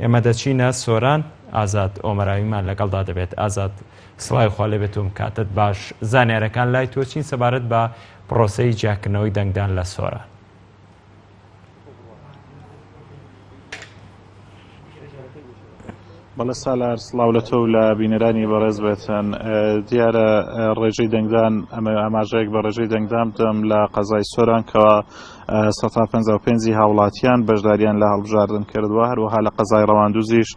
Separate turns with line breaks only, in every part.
ئێمە دەچینە سۆران ئازاد ئۆمەراویمان لەگەڵدا دەبێت. ئازاد سڵای خوا لێبێتم کاتت باش. زانیارەکان لای تۆ چین سەبارەت بە پرۆسەی جیاکردنەوەی دەنگدان لە سۆران؟
بەڵێ سالار سڵاو لە تۆ و لە بینەرانی بەڕێز بێتن. دیارە ڕێژەی دەنگدان ئەمە ئاماژەیەک بە ڕێژەی دەنگدان بدەم لە قەزای سۆران کەەوە 155 هاوڵاتیان بەشداریان لە هەڵبژاردن کردووە، هەروەها لە قەزای ڕەواندوزیش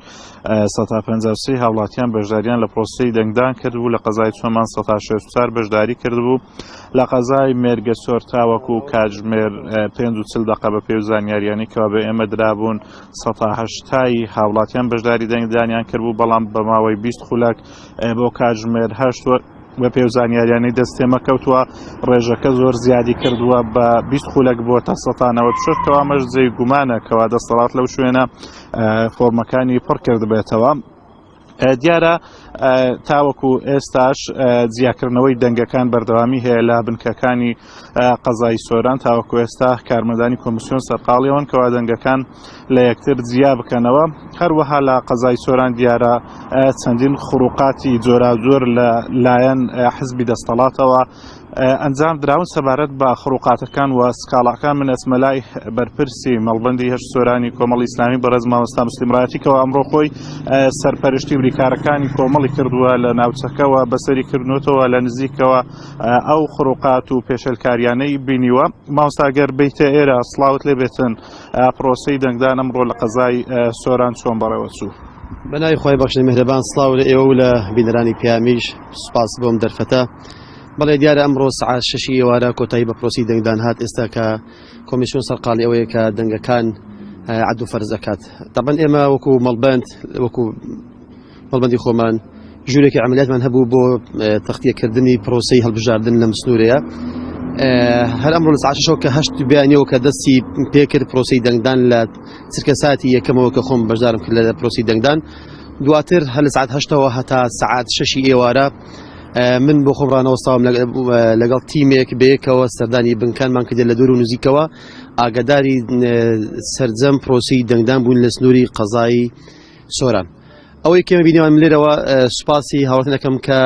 153 هاوڵاتیان بەشداریان لە پرۆسەی دەنگدان کردبوو، لە قەزای چۆمان 164 بەشداری کردبوو، لە قەزای مێرگە سۆر تاوەکو کاتژمێر 45 دقە بە پێی زانیاریانی کەوا بە ئێمە درابوون 180 هاوڵاتیان بەشداری دەنگدانیان کردبوو، بەڵام بە ماوەی 20 خولەک بۆ کاتژمێر 8 بە پێی زانیاریانی دەستێمە کەوتووە. ڕێژەکە زۆر زیادی کردووە بە 20 خولەک بۆ تا 196 کەوا مەش جێی گومانە کەوا دەسەڵات لەو شوێنە فۆرمەکانی پڕ کرد بێتەوە. دیارە تاوەکو ئێستاش جیاکردنەوەی دەنگەکان بەردەوامی هەیە لە بنکەکانی قەزای سۆران. تاوەکو ئێستا کارمەندانی کۆمیسیۆن سەرقاڵیەوەن کەوا دەنگەکان لە یەکتر جیا بکەنەوە. هەروەها لە قەزای سۆران دیارە چەندین خروقاتی جۆراوجۆر لە لایەن حزبی دەسەڵاتەوە ئەنجام دراون سەبارەت بە خروقاتەکان و سکاڵاکان. من ئەسمەلای بەرپرسی مەڵبەندی هەشت سۆرانی کۆمەڵی ئیسلامی بەڕێز مامۆستا مسلیم ڕایەتیکەوە ئەمڕۆ خۆی سەرپەرشتی بریکارەکانی کۆمەڵی کردووە لە ناوچەکەوە بەسەری کردنەوەتەوە لە نزیکەوە ئەو خروقات و پێشەلکاریانەی بینیوە. مامۆستاگەر بیتە ئێرە سڵاوت لێ بێتن، پرۆسەی دەنگدان ئەمڕۆ لە قەزای سۆران چۆن بەڕێوە چوو؟
بەناوی خۆی بەخشنی مهرەبان سڵاو لە ئێوە و لە بینەرانی پیامیش سوپاس بۆم دەرفەتە. بەڵێ دیارە ئەمڕۆ سەعات 6 ئێوارە کۆتایی بە پرۆسی دەنگدان هات. ئێستا کە کۆمیسیۆن سەرقاڵی ئەوەیە کە دەنگەکان عەد و فەرز ئەکات. طبعاً ئێمە وەکو مەڵبەندی خۆمان ژوورێکی عملیاتمان هەبوو بۆ تەختیەکردنی پرۆسەی هەڵبژاردن لە مسنوورەیە. هەر ئەمڕۆ لە سەعات 6 کە 8 بیانیەوە کە دەستی پێکرد پرۆسەی دەنگدان لە چرکە ساتی یەکەمەوە کە خۆم بەشدارم کرد لە پرۆسی دەنگدان. دواتر هەر لە سەعات 8ەوە هەتا سەعات 6 ئێوارە من بۆ خۆم ڕانەوەستاوم لەگەڵ تیمێک بەیەکەوە سەردانی بنکانمان کردێ لە دوور و نزیکەوە ئاگاداری سەرجەم پرۆسی دەنگدان بوون لە سنووری قەزای سۆران. ئەوەی کێمە بینیوان لێرەوە سوپاسی هاوڵاتیانەکەم کە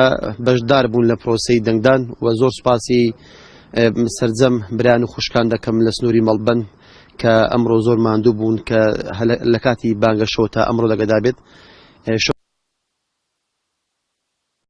بەشدار بوون لە پرۆسەی دەنگدان و زۆر سوپاسی سەرجەم برایان و خوشکان دەکەم لە سنووری مەڵبەند کە ئەمڕۆ زۆر ماندوو بوون کە لە کاتی بانگە شەو تا ئەمڕۆ لەگەدا بێت.